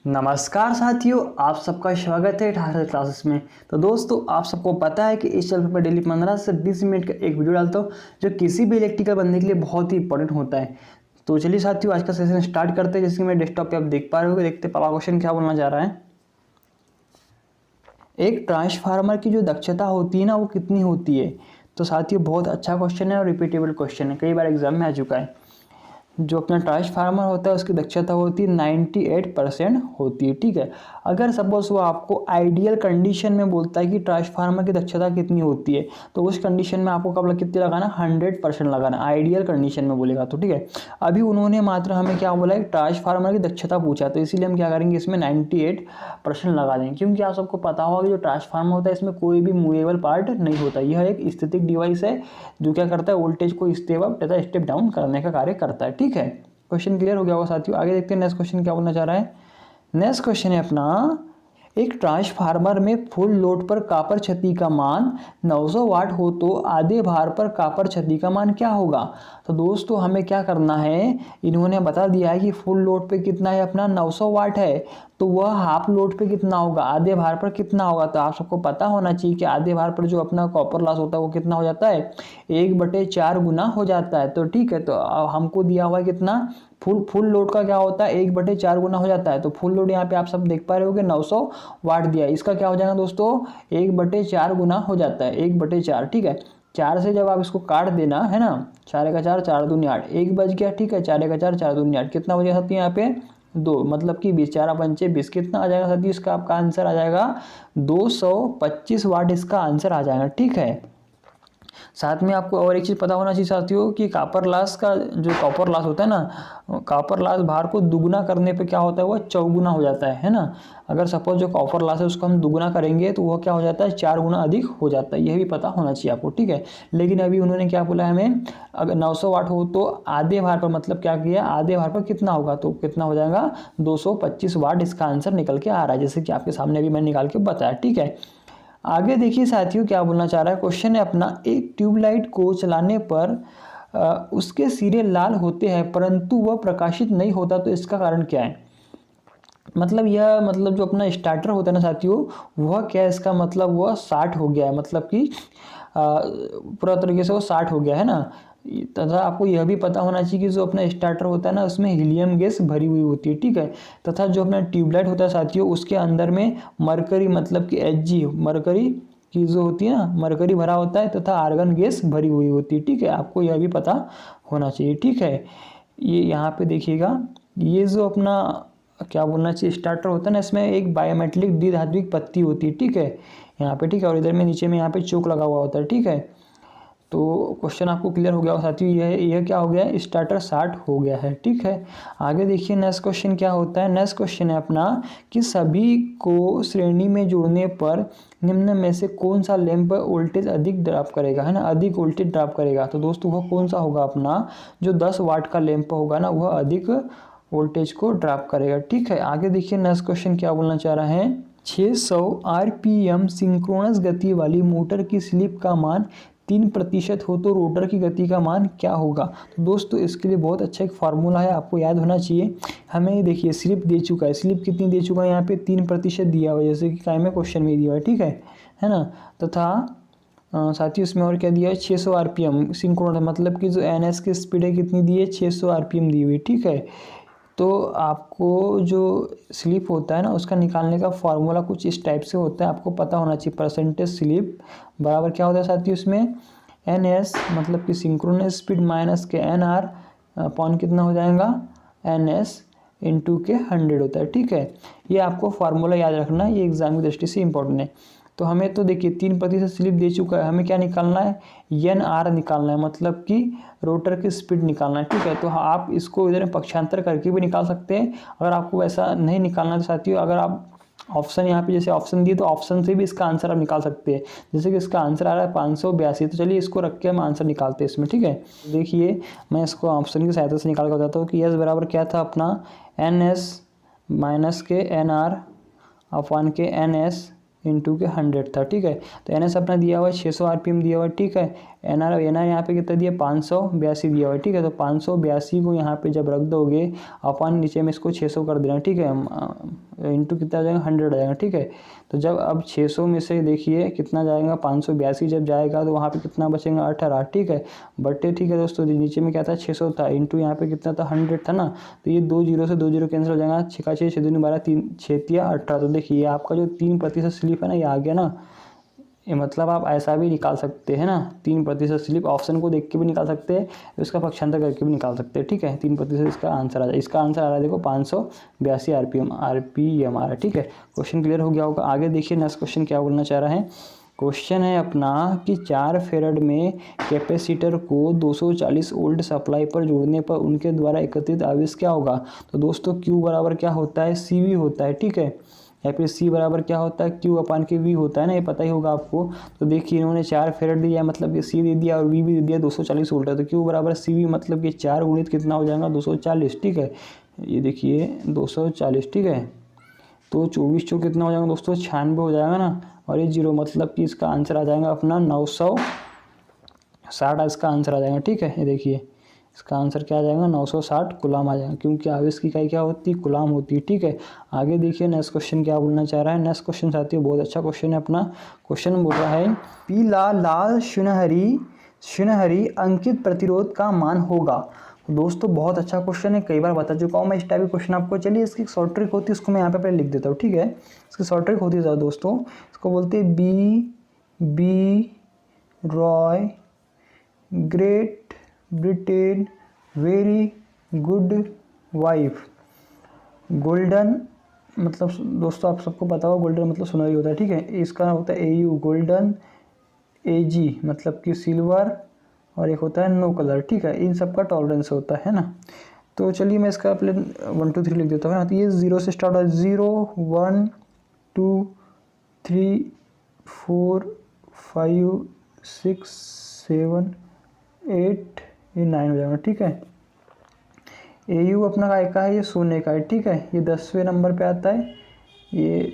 नमस्कार साथियों, आप सबका स्वागत है 18 क्लासेस में। तो दोस्तों, आप सबको पता है कि इस चैनल पर डेली 15 से 20 मिनट का एक वीडियो डालता हूँ जो किसी भी इलेक्ट्रिकल बनने के लिए बहुत ही इंपॉर्टेंट होता है। तो चलिए साथियों, आज का सेशन स्टार्ट करते हैं। जैसे कि मेरे डेस्कटॉप पे आप देख पा रहे हो, देखते पहला क्वेश्चन क्या बोलना चाह रहा है। एक ट्रांसफार्मर की जो दक्षता होती है ना, वो कितनी होती है। तो साथियों, बहुत अच्छा क्वेश्चन है और रिपीटेबल क्वेश्चन है, कई बार एग्जाम में आ चुका है। जो अपना ट्रांसफार्मर होता है उसकी दक्षता होती है 98% होती है। ठीक है, अगर सपोज वो आपको आइडियल कंडीशन में बोलता है कि ट्रांसफार्मर की दक्षता कितनी होती है, तो उस कंडीशन में आपको कब कितनी लगाना, 100% लगाना, आइडियल कंडीशन में बोलेगा तो। ठीक है, अभी उन्होंने मात्र हमें क्या बोला है, ट्रांसफार्मर की दक्षता पूछा, तो इसीलिए हम क्या करेंगे, इसमें 98% लगा देंगे। क्योंकि आप सबको पता होगा कि जो ट्रांसफार्मर होता है इसमें कोई भी मूवेबल पार्ट नहीं होता। यह एक स्टैटिक डिवाइस है जो क्या करता है, वोल्टेज को स्टेप अप तथा स्टेप डाउन करने का कार्य करता है। ठीक है, क्वेश्चन क्लियर हो गया होगा साथियों। आगे देखते हैं नेक्स्ट क्वेश्चन क्या बोलना चाह रहा है। नेक्स्ट क्वेश्चन है अपना, एक ट्रांसफार्मर में फुल लोड पर कॉपर क्षति का मान 900 वाट हो तो आधे भार पर कॉपर क्षति का मान क्या होगा। तो दोस्तों, हमें क्या करना है, इन्होंने बता दिया है कि फुल लोड पे कितना है अपना, 900 वाट है, तो वह हाफ लोड पे कितना होगा, आधे भार पर कितना होगा। तो आप सबको पता होना चाहिए कि आधे भार पर जो अपना कॉपर लॉस होता है वो कितना हो जाता है, 1/4 गुना हो जाता है। तो ठीक है, तो हमको दिया हुआ है कितना, फुल लोड का क्या होता है, 1/4 गुना हो जाता है। तो फुल लोड यहाँ पे आप सब देख पा रहे हो कि 900 वाट दिया है, इसका क्या हो जाएगा दोस्तों, 1/4 गुना हो जाता है, 1/4। ठीक है, 4 से जब आप इसको काट देना है ना, 4 का 4, 4 दूनी 8, 1 बच गया। ठीक है, 4 का 4, 4 दूनी 8, कितना बचा साथी यहाँ पे 2, मतलब कि 20, 4 पंचे 20, कितना आ जाएगा साथी, इसका आपका आंसर आ जाएगा 225 वाट, इसका आंसर आ जाएगा। ठीक है, साथ में आपको और एक चीज़ पता होना चाहिए साथियों कि कॉपर लॉस का जो कॉपर लॉस होता है ना, कॉपर लॉस भार को दुगुना करने पे क्या होता है, वो चौगुना हो जाता है ना। अगर सपोज जो कॉपर लॉस है उसको हम दुगुना करेंगे तो वो क्या हो जाता है, 4 गुना अधिक हो जाता है। यह भी पता होना चाहिए आपको। ठीक है, लेकिन अभी उन्होंने क्या बोला हमें, अगर 900 वाट हो तो आधे भार पर, मतलब क्या किया, आधे भार पर कितना होगा, तो कितना हो जाएगा 225 वाट, इसका आंसर निकल के आ रहा है, जैसे कि आपके सामने अभी मैंने निकाल के बताया। ठीक है, आगे देखिए साथियों क्या बोलना चाह रहा है। क्वेश्चन है अपना, एक ट्यूबलाइट को चलाने पर उसके सिरे लाल होते हैं परंतु वह प्रकाशित नहीं होता, तो इसका कारण क्या है। मतलब यह, मतलब जो अपना स्टार्टर होता है ना साथियों, वह क्या है, इसका मतलब वह 60 हो गया है, मतलब कि पूरा तरीके से वो 60 हो गया है ना। तथा आपको यह भी पता होना चाहिए कि जो अपना स्टार्टर होता है ना, उसमें हीलियम गैस भरी हुई होती है। ठीक है, तथा जो अपना ट्यूबलाइट होता है साथियों, उसके अंदर में मरकरी, मतलब कि Hg, मरकरी की जो होती है ना, मरकरी भरा होता है, तथा आर्गन गैस भरी हुई होती है। ठीक है, आपको यह भी पता होना चाहिए। ठीक है, ये यहाँ पे देखिएगा, ये जो अपना क्या बोलना चाहिए, स्टार्टर होता है ना, इसमें एक बायोमेट्रिक द्विधात्विक पत्ती होती है। ठीक है, यहाँ पे, ठीक है, और इधर में नीचे में यहाँ पे चोक लगा हुआ होता है। ठीक है, तो क्वेश्चन आपको क्लियर हो गया साथियों, यह क्या हो गया, स्टार्टर 60 हो गया है। ठीक है, आगे देखिए नेक्स्ट क्वेश्चन क्या होता है। नेक्स्ट क्वेश्चन है अपना कि सभी को श्रेणी में जोड़ने पर निम्न में से कौन सा लैंप वोल्टेज अधिक ड्रॉप करेगा, है ना, अधिक वोल्टेज ड्रॉप करेगा। तो दोस्तों, वह कौन सा होगा अपना, जो 10 वाट का लैंप होगा ना, वह अधिक वोल्टेज को ड्रॉप करेगा। ठीक है, आगे देखिए नेक्स्ट क्वेश्चन क्या बोलना चाह रहा है। 600 आरपीएम सिंक्रोनस गति वाली मोटर की स्लिप का मान 3% हो तो रोटर की गति का मान क्या होगा। तो दोस्तों, इसके लिए बहुत अच्छा एक फार्मूला है, आपको याद होना चाहिए। हमें देखिए स्लिप दे चुका है, स्लिप कितनी दे चुका है, यहाँ पे 3% दिया हुआ है, जैसे कि काय में क्वेश्चन में दिया हुआ है। ठीक है ना, तथा साथ ही उसमें और क्या दिया है, 600 आरपीएम सिंक्रोनस, मतलब कि जो एनएस की स्पीड है कितनी दी है, 600 आरपीएम दी हुई। ठीक है, तो आपको जो स्लिप होता है ना, उसका निकालने का फॉर्मूला कुछ इस टाइप से होता है, आपको पता होना चाहिए। परसेंटेज स्लिप बराबर क्या होता है साथियों, उसमें एन एस, मतलब कि सिंक्रोनस स्पीड माइनस के एन आर अपॉन कितना हो जाएगा, एन एस इंटू के 100 होता है। ठीक है, ये आपको फार्मूला याद रखना, ये एग्जाम की दृष्टि से इंपॉर्टेंट है। तो हमें तो देखिए 3% स्लिप दे चुका है, हमें क्या निकालना है, एन आर निकालना है, मतलब कि रोटर की स्पीड निकालना है। ठीक है, तो आप इसको इधर पक्षांतर करके भी निकाल सकते हैं। अगर आपको वैसा नहीं निकालना तो साथियों, अगर आप ऑप्शन यहाँ पे जैसे ऑप्शन दिए, तो ऑप्शन से भी इसका आंसर आप निकाल सकते हैं। जैसे कि इसका आंसर आ रहा है 582, तो चलिए इसको रख के हम आंसर निकालते हैं इसमें। ठीक है, देखिए मैं इसको ऑप्शन की सहायता से निकाल कर बताता हूँ कि एस बराबर क्या था अपना, एन एस माइनस के एन आर अपॉन के एन एस इंटू के 100 था, ठीक है। तो एन एस अपना दिया हुआ है 600 आरपीएम दिया हुआ है, ठीक है। एन आर यहाँ पे कितना दिया 582 दिया हुआ है, ठीक है। तो 582 को यहाँ पे जब रख दोगे अपन नीचे में इसको 600 कर देना, ठीक है। इंटू कितना आ जाएगा 100 आ जाएगा, ठीक है। तो जब अब 600 में से देखिए कितना जाएगा 582 जब जाएगा तो वहाँ पे कितना बचेगा 18, ठीक है। बटे, ठीक है दोस्तों, नीचे में क्या था 600 था, इंटू यहाँ पे कितना था 100 था ना। तो ये 2 जीरो से 2 जीरो कैंसिल हो जाएगा, 6 का 6 6 दूनी 12 3 6 तिया 18। तो देखिए आपका जो 3% स्लिप है ना ये आ गया ना। ये मतलब आप ऐसा भी निकाल सकते हैं ना, 3% स्लिप ऑप्शन को देख के भी निकाल सकते हैं, इसका पक्षांतर करके भी निकाल सकते हैं, ठीक है। 3% इसका आंसर आ जाए। इसका आंसर आ रहा है देखो 582 आरपीएम आ रहा है, ठीक है। क्वेश्चन क्लियर हो गया होगा। आगे देखिए नेक्स्ट क्वेश्चन क्या बोलना चाह रहा है। क्वेश्चन है अपना कि 4 फेरड में कैपेसिटर को 240 वोल्ट सप्लाई पर जोड़ने पर उनके द्वारा एकत्रित आवेश क्या होगा। तो दोस्तों Q बराबर क्या होता है, CV होता है, ठीक है। या फिर C बराबर क्या होता है, Q अपान के V होता है ना, ये पता ही होगा आपको। तो देखिए इन्होंने 4 फेरड दिया मतलब कि C दे दिया और V भी दे दिया 240 वोल्ट है। तो Q बराबर CV मतलब कि 4 गुणित कितना हो जाएगा 240, ठीक है। ये देखिए 240, ठीक है। तो 24 चौ कितना हो जाएगा दोस्तों 96 हो जाएगा ना। और ये जीरो मतलब कि इसका आंसर आ जाएगा अपना 960 इसका आंसर आ जाएगा, ठीक है। ये देखिए इसका आंसर क्या आ जाएगा 960 कूलाम आ जाएगा, क्योंकि आवेश की इकाई क्या होती है कूलाम होती है, ठीक है। आगे देखिए नेक्स्ट क्वेश्चन क्या बोलना चाह रहा है। नेक्स्ट क्वेश्चन साथियों बहुत अच्छा क्वेश्चन है अपना। क्वेश्चन बोल रहा है पीला लाल सुनहरी अंकित प्रतिरोध का मान होगा। दोस्तों बहुत अच्छा क्वेश्चन है, कई बार बता चुका हूँ मैं इस टाइप के क्वेश्चन आपको। चलिए इसकी एक शॉर्ट ट्रिक होती है, उसको मैं यहाँ पे पहले लिख देता हूँ, ठीक है। इसकी शॉर्ट ट्रिक होती है दोस्तों, इसको बोलते हैं B Roy Great Britain very good wife. Golden मतलब दोस्तों आप सबको पता होगा गोल्डन मतलब सुनहरी होता है, ठीक है। इसका होता है AU गोल्डन, AG मतलब कि सिल्वर, और एक होता है नो कलर, ठीक है। इन सब का टॉलरेंस होता है ना। तो चलिए मैं इसका पहले 1 2 3 लिख देता हूँ ना। तो ये 0 से स्टार्ट होता है, 0 1 2 3 4 5 6 7 8 ये 9 हो जाएगा, ठीक है। AU अपना काय का है, ये सोने का है, ठीक है। ये 10वें नंबर पे आता है। ये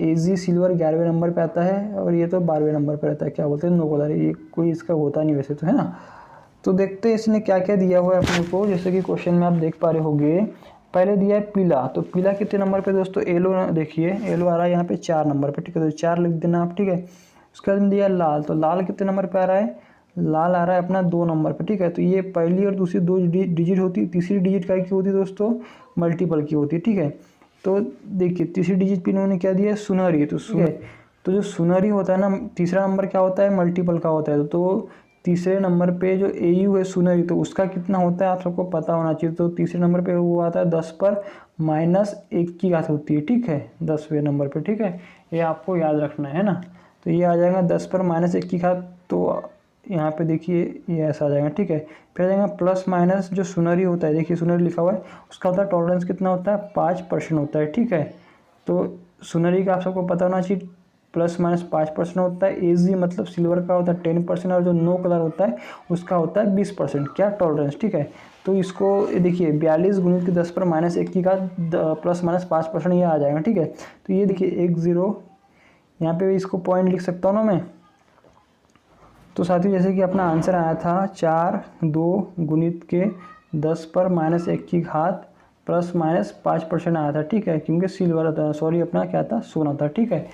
AG सिल्वर 11वें नंबर पे आता है, और ये तो 12वें नंबर पे रहता है, क्या बोलते हैं नो कलर। ये कोई इसका होता नहीं वैसे तो, है ना। तो देखते हैं इसने क्या क्या दिया हुआ है अपने को। जैसे कि क्वेश्चन में आप देख पा रहे होंगे, पहले दिया है पीला। तो पीला कितने नंबर पे दोस्तों, येलो देखिए येलो आ रहा है यहाँ पे 4 नंबर पे, ठीक है। तो 4 लिख देना आप, ठीक है। उसके बाद दिया लाल, तो लाल कितने नंबर पे आ रहा है, लाल आ रहा है अपना 2 नंबर पे, ठीक है। तो ये पहली और दूसरी 2 डिजिट होती है, तीसरी डिजिट क्या की होती है दोस्तों, मल्टीपल की होती है, ठीक है। तो देखिए तीसरी डिजिट पे इन्होंने क्या दिया है, सुनहरी। तो तो जो सुनहरी होता है ना, तीसरा नंबर क्या होता है, मल्टीपल का होता है। तो तीसरे नंबर पे जो AU है सुनहरी, तो उसका कितना होता है आप सबको पता होना चाहिए। तो तीसरे नंबर पे वो आता है 10 पर -1 की घात होती है, ठीक है, 10वें नंबर पे, ठीक है। ये आपको याद रखना है ना। तो ये आ जाएगा 10 पर -1 की घात। तो यहाँ पे देखिए ये ऐसा आ जाएगा, ठीक है। फिर आ जाएगा प्लस माइनस जो सुनहरी होता है, देखिए सुनहरी लिखा हुआ है, उसका होता है टॉलरेंस कितना होता है 5% होता है, ठीक है। तो सुनहरी का आप सबको पता होना चाहिए +- 5% होता है। AG मतलब सिल्वर का होता है 10%, और जो नो कलर होता है उसका होता है 20%, क्या टॉलरेंस, ठीक है। तो इसको देखिए 42 गुणित के 10 पर -1 की घात +- 5% ये आ जाएगा, ठीक है। तो ये देखिए 1 0 यहाँ पे इसको पॉइंट लिख सकता हूँ ना मैं। तो साथियों जैसे कि अपना आंसर आया था 4 2 गुणित के 10 पर -1 की घात +- 5% आया था, ठीक है। क्योंकि सिल्वर था, सॉरी अपना क्या था सोना था, ठीक है।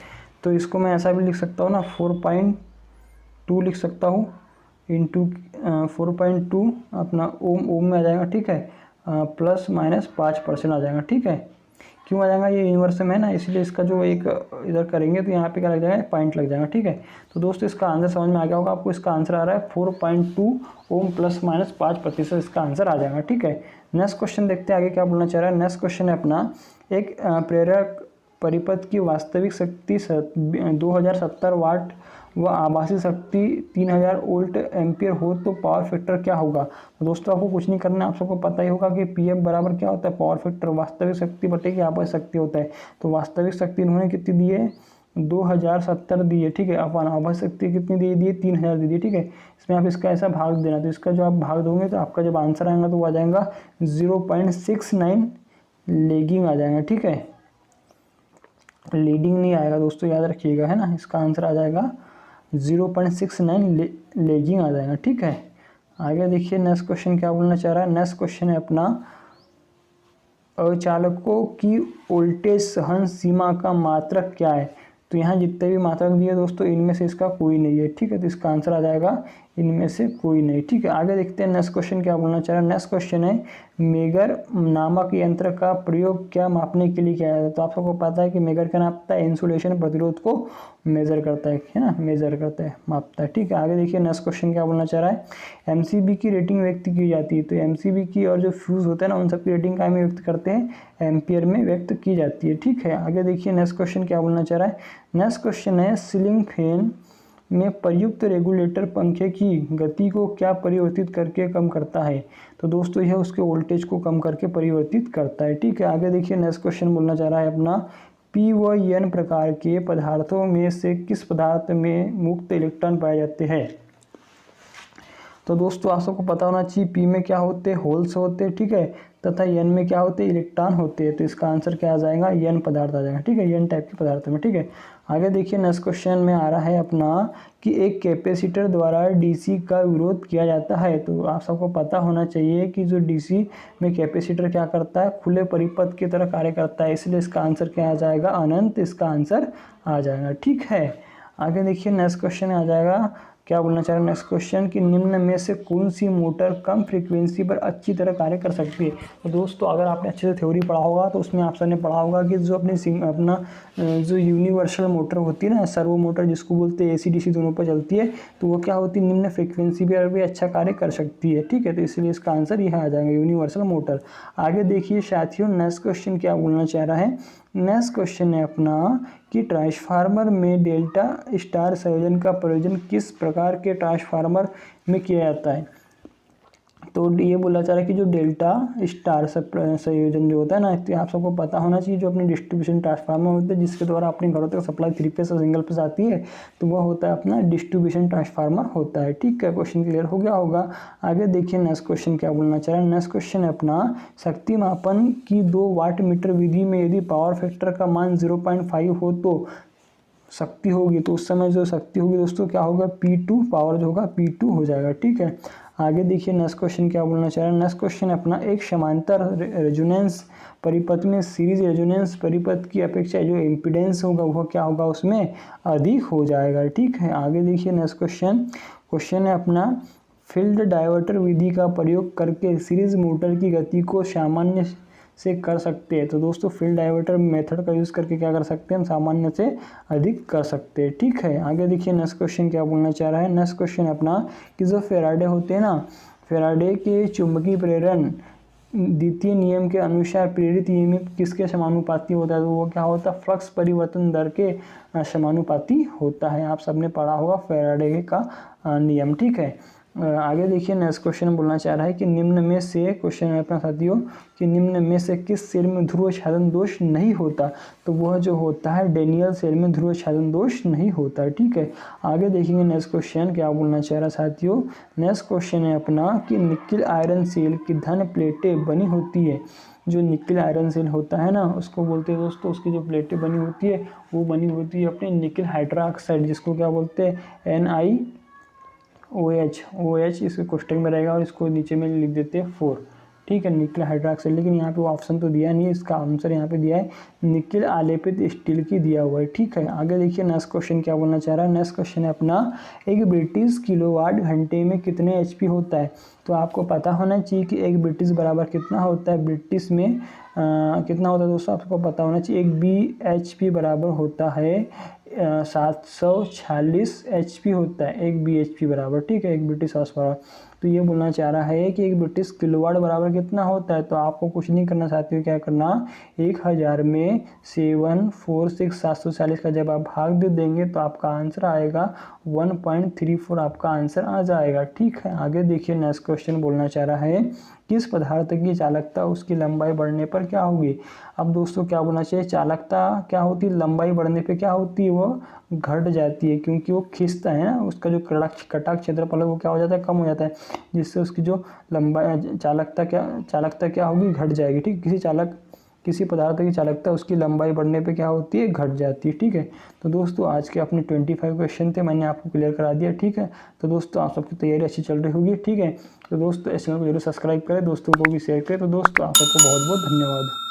तो इसको मैं ऐसा भी लिख सकता हूँ ना 4.2 लिख सकता हूँ इंटू 4.2 अपना ओम में आ जाएगा, ठीक है। +- 5% आ जाएगा, ठीक है। क्यों आ जाएगा, ये यूनिवर्स में है ना, इसलिए इसका जो एक इधर करेंगे तो यहाँ पे क्या लग जाएगा पॉइंट लग जाएगा, ठीक है। तो दोस्तों इसका आंसर समझ में आ गया होगा आपको। इसका आंसर आ रहा है 4.2 ओम +- 5% इसका आंसर आ जाएगा, ठीक है। नेक्स्ट क्वेश्चन देखते हैं आगे क्या बोलना चाह रहा है। नेक्स्ट क्वेश्चन है अपना एक प्रेरक परिपथ की वास्तविक शक्ति 2070 वाट व आभासी शक्ति 3000 वोल्ट एम्पियर हो तो पावर फैक्टर क्या होगा। तो दोस्तों आपको कुछ नहीं करना है, आप सबको पता ही होगा कि PF बराबर क्या होता है, पावर फैक्टर वास्तविक शक्ति बटे की आभासी शक्ति होता है। तो वास्तविक शक्ति इन्होंने कितनी दी है 2070 दी है, ठीक है। अपन आभासी शक्ति कितनी दी है 3000 दी है, ठीक है। इसमें आप इसका ऐसा भाग देना, तो इसका जो आप भाग दोगे तो आपका जब आंसर आएगा तो वो आ जाएगा 0.69 लेगिंग आ जाएगा, ठीक है। लीडिंग नहीं आएगा दोस्तों, याद रखिएगा, है ना। इसका आंसर आ जाएगा 0.69 लेगिंग आ जाएगा, ठीक है। आगे देखिए नेक्स्ट क्वेश्चन क्या बोलना चाह रहा है। नेक्स्ट क्वेश्चन है अपना, अचालकों की वोल्टेज सहन सीमा का मात्रक क्या है। तो यहाँ जितने भी मात्रक दिए दोस्तों, इनमें से इसका कोई नहीं है, ठीक है। तो इसका आंसर आ जाएगा इनमें से कोई नहीं, ठीक है। आगे देखते हैं नेक्स्ट क्वेश्चन क्या बोलना चाह रहा है। नेक्स्ट क्वेश्चन है, मेगर नामक यंत्र का प्रयोग क्या मापने के लिए किया जाता है। तो आप सबको पता है कि मेगर क्या नापता है, इंसुलेशन प्रतिरोध को मेजर करता है ना, मेजर करता है, मापता है, ठीक है। आगे देखिए नेक्स्ट क्वेश्चन क्या बोलना चाह रहा है। एमसीबी की रेटिंग व्यक्त की जाती है। तो एमसीबी की और जो फ्यूज होता है ना, उन सबकी रेटिंग क्या में व्यक्त करते हैं, एम्पियर में व्यक्त की जाती है, ठीक है। आगे देखिए नेक्स्ट क्वेश्चन क्या बोलना चाह रहा है। नेक्स्ट क्वेश्चन है, सीलिंग फैन में प्रयुक्त रेगुलेटर पंखे की गति को क्या परिवर्तित करके कम करता है। तो दोस्तों यह उसके वोल्टेज को कम करके परिवर्तित करता है, ठीक है। आगे देखिए नेक्स्ट क्वेश्चन बोलना चाह रहा है अपना, पी व एन प्रकार के पदार्थों में से किस पदार्थ में मुक्त इलेक्ट्रॉन पाए जाते हैं। तो दोस्तों आप सबको पता होना चाहिए, पी में क्या होते हैं, होल्स होते हैं, ठीक है, तथा एन में क्या होते हैं, इलेक्ट्रॉन होते हैं। तो इसका आंसर क्या आ जाएगा, एन पदार्थ आ जाएगा, ठीक है, एन टाइप के पदार्थ में, ठीक है। आगे देखिए नेक्स्ट क्वेश्चन में आ रहा है अपना कि एक कैपेसिटर द्वारा डीसी का विरोध किया जाता है। तो आप सबको पता होना चाहिए कि जो डीसी में कैपेसिटर क्या करता है, खुले परिपथ की तरह कार्य करता है, इसलिए इसका आंसर क्या आ जाएगा, अनंत इसका आंसर आ जाएगा, ठीक है। आगे देखिए नेक्स्ट क्वेश्चन आ जाएगा, क्या बोलना चाह रहे हैं नेक्स्ट क्वेश्चन कि निम्न में से कौन सी मोटर कम फ्रीक्वेंसी पर अच्छी तरह कार्य कर सकती है। तो दोस्तों अगर आपने अच्छे से थ्योरी पढ़ा होगा तो उसमें आप सबने पढ़ा होगा कि जो अपना जो यूनिवर्सल मोटर होती है ना, सर्वो मोटर जिसको बोलते हैं, एसी डीसी दोनों पर चलती है, तो वो क्या होती है, निम्न फ्रीक्वेंसी पर भी अच्छा कार्य कर सकती है, ठीक है। तो इसलिए इसका आंसर यह आ जाएगा, यूनिवर्सल मोटर। आगे देखिए साथियों नेक्स्ट क्वेश्चन क्या बोलना चाह रहा है। नेक्स्ट क्वेश्चन है अपना कि ट्रांसफार्मर में डेल्टा स्टार संयोजन का प्रयोजन किस प्रकार के ट्रांसफार्मर में किया जाता है। तो ये बोला जा रहा है कि जो डेल्टा स्टार संयोजन जो होता है ना, तो आप सबको पता होना चाहिए, जो अपने डिस्ट्रीब्यूशन ट्रांसफार्मर होते हैं जिसके द्वारा अपने घरों तक सप्लाई 3 फेस और सिंगल फेस आती है, तो वह होता है अपना डिस्ट्रीब्यूशन ट्रांसफार्मर होता है, ठीक है। क्वेश्चन क्लियर हो गया होगा। आगे देखिए नेक्स्ट क्वेश्चन क्या बोलना चाह रहा है। नेक्स्ट क्वेश्चन है अपना, शक्ति मापन की 2 वाट मीटर विधि में यदि पावर फैक्टर का मान 0.5 हो तो शक्ति होगी, तो उस समय जो शक्ति होगी दोस्तों क्या होगा, P2 पावर जो होगा P2 हो जाएगा, ठीक है। आगे देखिए नेक्स्ट क्वेश्चन क्या बोलना चाह रहा है। नेक्स्ट क्वेश्चन अपना, एक समांतर रेजोनेंस परिपथ में सीरीज रेजोनेंस परिपथ की अपेक्षा जो इम्पीडेंस होगा वह क्या होगा, उसमें अधिक हो जाएगा, ठीक है। आगे देखिए नेक्स्ट क्वेश्चन है अपना, फील्ड डायवर्टर विधि का प्रयोग करके सीरीज मोटर की गति को सामान्य से कर सकते हैं। तो दोस्तों फील्ड डाइवर्टर मेथड का यूज़ करके क्या कर सकते हैं, हम सामान्य से अधिक कर सकते हैं, ठीक है। आगे देखिए नेक्स्ट क्वेश्चन क्या बोलना चाह रहा है। नेक्स्ट क्वेश्चन अपना कि जो फेराडे होते हैं ना, फेराडे के चुंबकीय प्रेरण द्वितीय नियम के अनुसार प्रेरित ईएमएफ किसके समानुपाती होता है। तो वो क्या होता है, फ्लक्स परिवर्तन दर के समानुपाती होता है। आप सबने पढ़ा होगा फेराडे का नियम, ठीक है। आगे देखिए नेक्स्ट क्वेश्चन बोलना चाह रहा है कि निम्न में से, क्वेश्चन है अपना साथियों कि निम्न में से किस सेल में ध्रुव छादन दोष नहीं होता। तो वह जो होता है डेनियल सेल में ध्रुव छादन दोष नहीं होता है, ठीक है। आगे देखेंगे नेक्स्ट क्वेश्चन क्या बोलना चाह रहा है साथियों। नेक्स्ट क्वेश्चन है अपना कि निकिल आयरन सेल की धन प्लेटें बनी होती है। जो निकिल आयरन सेल होता है ना, उसको बोलते हैं दोस्तों, उसकी जो प्लेटें बनी होती है वो बनी होती है अपने निकिल हाइड्रोक्साइड, जिसको क्या बोलते हैं, NiOH इसके कोष्टक में रहेगा और इसको नीचे में लिख देते हैं 4, ठीक है, निकिल हाइड्रोक्साइड। लेकिन यहाँ पे वो ऑप्शन तो दिया नहीं है, इसका आंसर यहाँ पे दिया है निकिल आलेपित स्टील की दिया हुआ है, ठीक है। आगे देखिए नेक्स्ट क्वेश्चन क्या बोलना चाह रहा है। नेक्स्ट क्वेश्चन है अपना, एक ब्रिटिश किलोवाट घंटे में कितने HP होता है। तो आपको पता होना चाहिए कि एक ब्रिटिश बराबर कितना होता है, ब्रिटिश में कितना होता है दोस्तों, आपको पता होना चाहिए। एक BHP बराबर होता है 746 HP होता है एक BHP बराबर, ठीक है, एक ब्रिटिश हाउस बराबर। तो ये बोलना चाह रहा है कि एक ब्रिटिश किलोवाट बराबर कितना होता है। तो आपको कुछ नहीं करना चाहते हो, क्या करना, 1000 में 746 का जब आप भाग दे देंगे तो आपका आंसर आएगा 1.34, आपका आंसर आ जाएगा, ठीक है। आगे देखिए नेक्स्ट क्वेश्चन बोलना चाह रहा है, किस पदार्थ की चालकता उसकी लंबाई बढ़ने पर क्या होगी। अब दोस्तों क्या बोलना चाहिए, चालकता क्या होती है, लंबाई बढ़ने पे क्या होती है, वो घट जाती है, क्योंकि वो खिंचता है ना, उसका जो कटाक क्षेत्रफल है वो क्या हो जाता है, कम हो जाता है, जिससे उसकी जो लंबाई चालकता क्या होगी, घट जाएगी, ठीक। किसी पदार्थ की चालकता उसकी लंबाई बढ़ने पे क्या होती है, घट जाती है। ठीक है, तो दोस्तों आज के अपने 25 क्वेश्चन थे, मैंने आपको क्लियर करा दिया। ठीक है, तो दोस्तों आप सबकी तैयारी अच्छी चल रही होगी। ठीक है, तो दोस्तों इस चैनल को जरूर सब्सक्राइब करें, दोस्तों को भी शेयर करें। तो दोस्तों आप सबको बहुत बहुत धन्यवाद।